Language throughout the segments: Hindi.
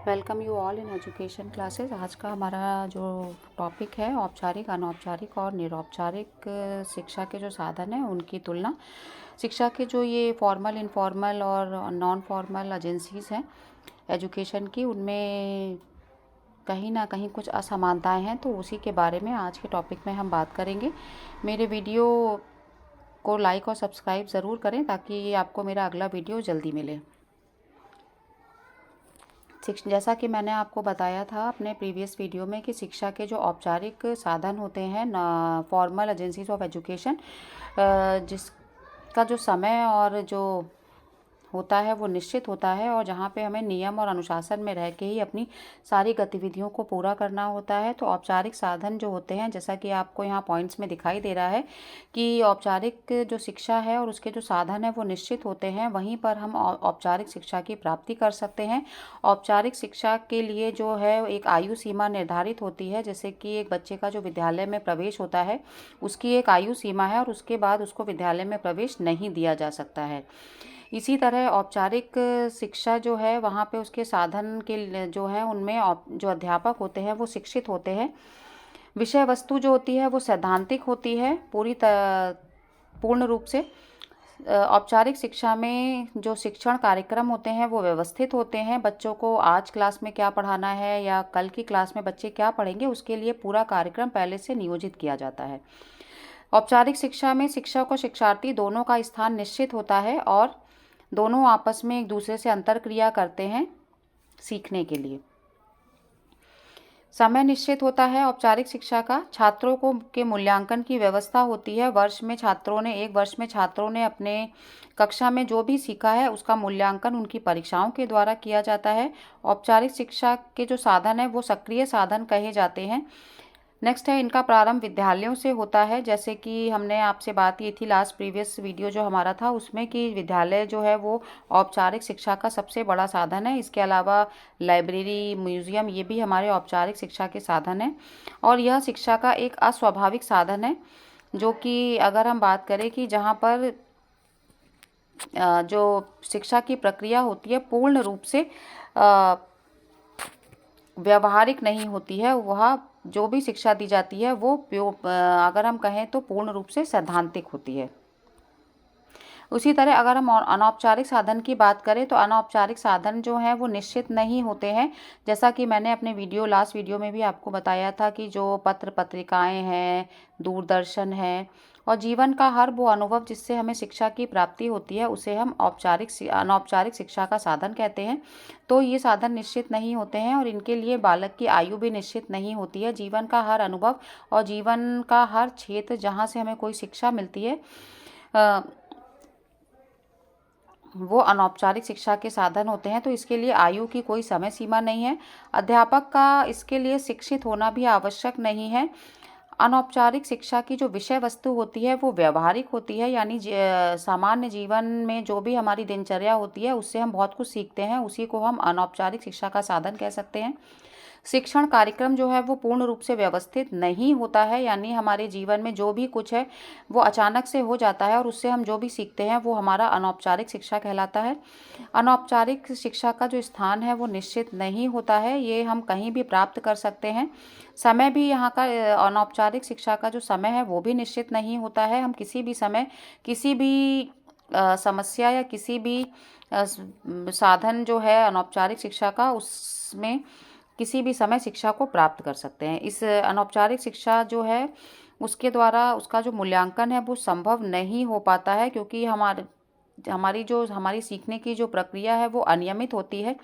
Welcome you all in education classes. आज का हमारा जो टॉपिक है औपचारिक, अनौपचारिक और निरौपचारिक शिक्षा के जो साधन हैं उनकी तुलना। शिक्षा के जो ये फॉर्मल, इनफॉर्मल और नॉन फॉर्मल एजेंसीज हैं एजुकेशन की, उनमें कहीं ना कहीं कुछ असमानताएं हैं, तो उसी के बारे में आज के टॉपिक में हम बात करेंगे। मेरे वीडियो को लाइक और सब्सक्राइब ज़रूर करें ताकि आपको मेरा अगला वीडियो जल्दी मिले। जैसा कि मैंने आपको बताया था अपने प्रीवियस वीडियो में कि शिक्षा के जो औपचारिक साधन होते हैं ना, फॉर्मल एजेंसीज ऑफ एजुकेशन, जिसका जो समय और जो होता है वो निश्चित होता है और जहाँ पे हमें नियम और अनुशासन में रह के ही अपनी सारी गतिविधियों को पूरा करना होता है। तो औपचारिक साधन जो होते हैं, जैसा कि आपको यहाँ पॉइंट्स में दिखाई दे रहा है कि औपचारिक जो शिक्षा है और उसके जो साधन है वो निश्चित होते हैं, वहीं पर हम औपचारिक शिक्षा की प्राप्ति कर सकते हैं। औपचारिक शिक्षा के लिए जो है एक आयु सीमा निर्धारित होती है, जैसे कि एक बच्चे का जो विद्यालय में प्रवेश होता है उसकी एक आयु सीमा है और उसके बाद उसको विद्यालय में प्रवेश नहीं दिया जा सकता है। इसी तरह औपचारिक शिक्षा जो है वहाँ पे उसके साधन के जो है उनमें जो अध्यापक होते हैं वो शिक्षित होते हैं। विषय वस्तु जो होती है वो सैद्धांतिक होती है पूर्ण रूप से। औपचारिक शिक्षा में जो शिक्षण कार्यक्रम होते हैं वो व्यवस्थित होते हैं। बच्चों को आज क्लास में क्या पढ़ाना है या कल की क्लास में बच्चे क्या पढ़ेंगे उसके लिए पूरा कार्यक्रम पहले से नियोजित किया जाता है। औपचारिक शिक्षा में शिक्षक और शिक्षार्थी दोनों का स्थान निश्चित होता है और दोनों आपस में एक दूसरे से अंतरक्रिया करते हैं सीखने के लिए। समय निश्चित होता है औपचारिक शिक्षा का। छात्रों को के मूल्यांकन की व्यवस्था होती है। एक वर्ष में छात्रों ने अपने कक्षा में जो भी सीखा है उसका मूल्यांकन उनकी परीक्षाओं के द्वारा किया जाता है। औपचारिक शिक्षा के जो साधन है वो सक्रिय साधन कहे जाते हैं। नेक्स्ट है, इनका प्रारंभ विद्यालयों से होता है। जैसे कि हमने आपसे बात की थी लास्ट प्रीवियस वीडियो जो हमारा था उसमें कि विद्यालय जो है वो औपचारिक शिक्षा का सबसे बड़ा साधन है। इसके अलावा लाइब्रेरी, म्यूजियम, ये भी हमारे औपचारिक शिक्षा के साधन हैं और यह शिक्षा का एक अस्वाभाविक साधन है, जो कि अगर हम बात करें कि जहाँ पर जो शिक्षा की प्रक्रिया होती है पूर्ण रूप से व्यवहारिक नहीं होती है, वह जो भी शिक्षा दी जाती है वो अगर हम कहें तो पूर्ण रूप से सैद्धांतिक होती है। उसी तरह अगर हम अनौपचारिक साधन की बात करें तो अनौपचारिक साधन जो हैं वो निश्चित नहीं होते हैं। जैसा कि मैंने अपने लास्ट वीडियो में भी आपको बताया था कि जो पत्र पत्रिकाएं हैं, दूरदर्शन है और जीवन का हर वो अनुभव जिससे हमें शिक्षा की प्राप्ति होती है उसे हम अनौपचारिक शिक्षा का साधन कहते हैं। तो ये साधन निश्चित नहीं होते हैं और इनके लिए बालक की आयु भी निश्चित नहीं होती है। जीवन का हर अनुभव और जीवन का हर क्षेत्र जहाँ से हमें कोई शिक्षा मिलती है वो अनौपचारिक शिक्षा के साधन होते हैं। तो इसके लिए आयु की कोई समय सीमा नहीं है। अध्यापक का इसके लिए शिक्षित होना भी आवश्यक नहीं है। अनौपचारिक शिक्षा की जो विषय वस्तु होती है वो व्यवहारिक होती है, यानी सामान्य जीवन में जो भी हमारी दिनचर्या होती है उससे हम बहुत कुछ सीखते हैं, उसी को हम अनौपचारिक शिक्षा का साधन कह सकते हैं। शिक्षण कार्यक्रम जो है वो पूर्ण रूप से व्यवस्थित नहीं होता है, यानी हमारे जीवन में जो भी कुछ है वो अचानक से हो जाता है और उससे हम जो भी सीखते हैं वो हमारा अनौपचारिक शिक्षा कहलाता है। अनौपचारिक शिक्षा का जो स्थान है वो निश्चित नहीं होता है, ये हम कहीं भी प्राप्त कर सकते हैं। समय भी यहाँ का अनौपचारिक शिक्षा का जो समय है वो भी निश्चित नहीं होता है। हम किसी भी समय किसी भी समस्या या किसी भी साधन जो है अनौपचारिक शिक्षा का, उसमें किसी भी समय शिक्षा को प्राप्त कर सकते हैं। इस अनौपचारिक शिक्षा जो है उसके द्वारा उसका जो मूल्यांकन है वो संभव नहीं हो पाता है, क्योंकि हमारी सीखने की जो प्रक्रिया है वो अनियमित होती है।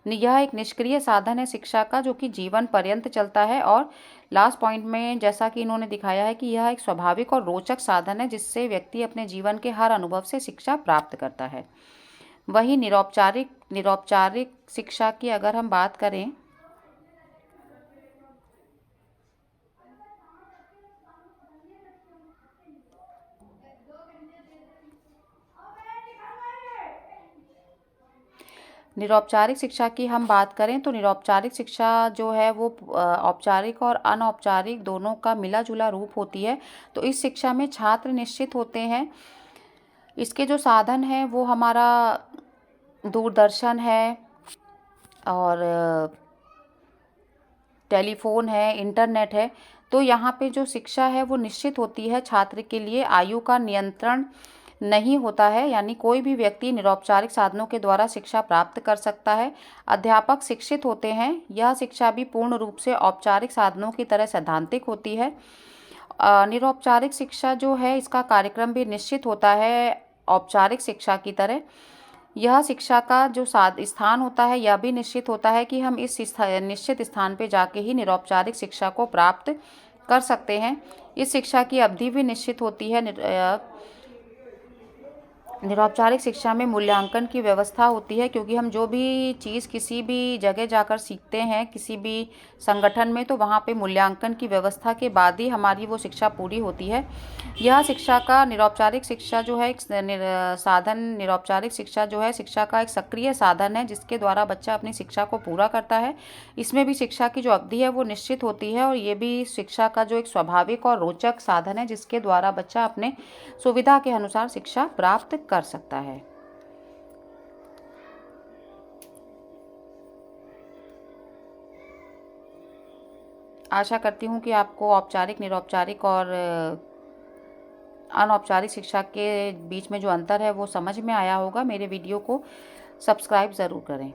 यह एक निष्क्रिय साधन है शिक्षा का, जो कि जीवन पर्यंत चलता है। और लास्ट पॉइंट में जैसा कि इन्होंने दिखाया है कि यह एक स्वाभाविक और रोचक साधन है जिससे व्यक्ति अपने जीवन के हर अनुभव से शिक्षा प्राप्त करता है। वही निरौपचारिक शिक्षा की अगर हम बात करें तो निरौपचारिक शिक्षा जो है वो औपचारिक और अनौपचारिक दोनों का मिला जुला रूप होती है। तो इस शिक्षा में छात्र निश्चित होते हैं। इसके जो साधन हैं वो हमारा दूरदर्शन है, और टेलीफोन है, इंटरनेट है। तो यहाँ पे जो शिक्षा है वो निश्चित होती है, छात्र के लिए आयु का नियंत्रण नहीं होता है, यानी कोई भी व्यक्ति निरौपचारिक साधनों के द्वारा शिक्षा प्राप्त कर सकता है। अध्यापक शिक्षित होते हैं। यह शिक्षा भी पूर्ण रूप से औपचारिक साधनों की तरह सैद्धांतिक होती है। निरौपचारिक शिक्षा जो है इसका कार्यक्रम भी निश्चित होता है औपचारिक शिक्षा की तरह। यह शिक्षा का जो स्थान होता है यह भी निश्चित होता है कि हम इस निश्चित स्थान पे जाके ही निरौपचारिक शिक्षा को प्राप्त कर सकते हैं। इस शिक्षा की अवधि भी निश्चित होती है। निरौपचारिक शिक्षा में मूल्यांकन की व्यवस्था होती है, क्योंकि हम जो भी चीज़ किसी भी जगह जाकर सीखते हैं, किसी भी संगठन में, तो वहाँ पे मूल्यांकन की व्यवस्था के बाद ही हमारी वो शिक्षा पूरी होती है। यह शिक्षा का निरौपचारिक शिक्षा जो है एक साधन, निरौपचारिक शिक्षा जो है शिक्षा का एक सक्रिय साधन है जिसके द्वारा बच्चा अपनी शिक्षा को पूरा करता है। इसमें भी शिक्षा की जो अवधि है वो निश्चित होती है, और ये भी शिक्षा का जो एक स्वाभाविक और रोचक साधन है जिसके द्वारा बच्चा अपने सुविधा के अनुसार शिक्षा प्राप्त कर सकता है। आशा करती हूँ कि आपको औपचारिक, निरौपचारिक और अनौपचारिक शिक्षा के बीच में जो अंतर है वो समझ में आया होगा। मेरे वीडियो को सब्सक्राइब ज़रूर करें।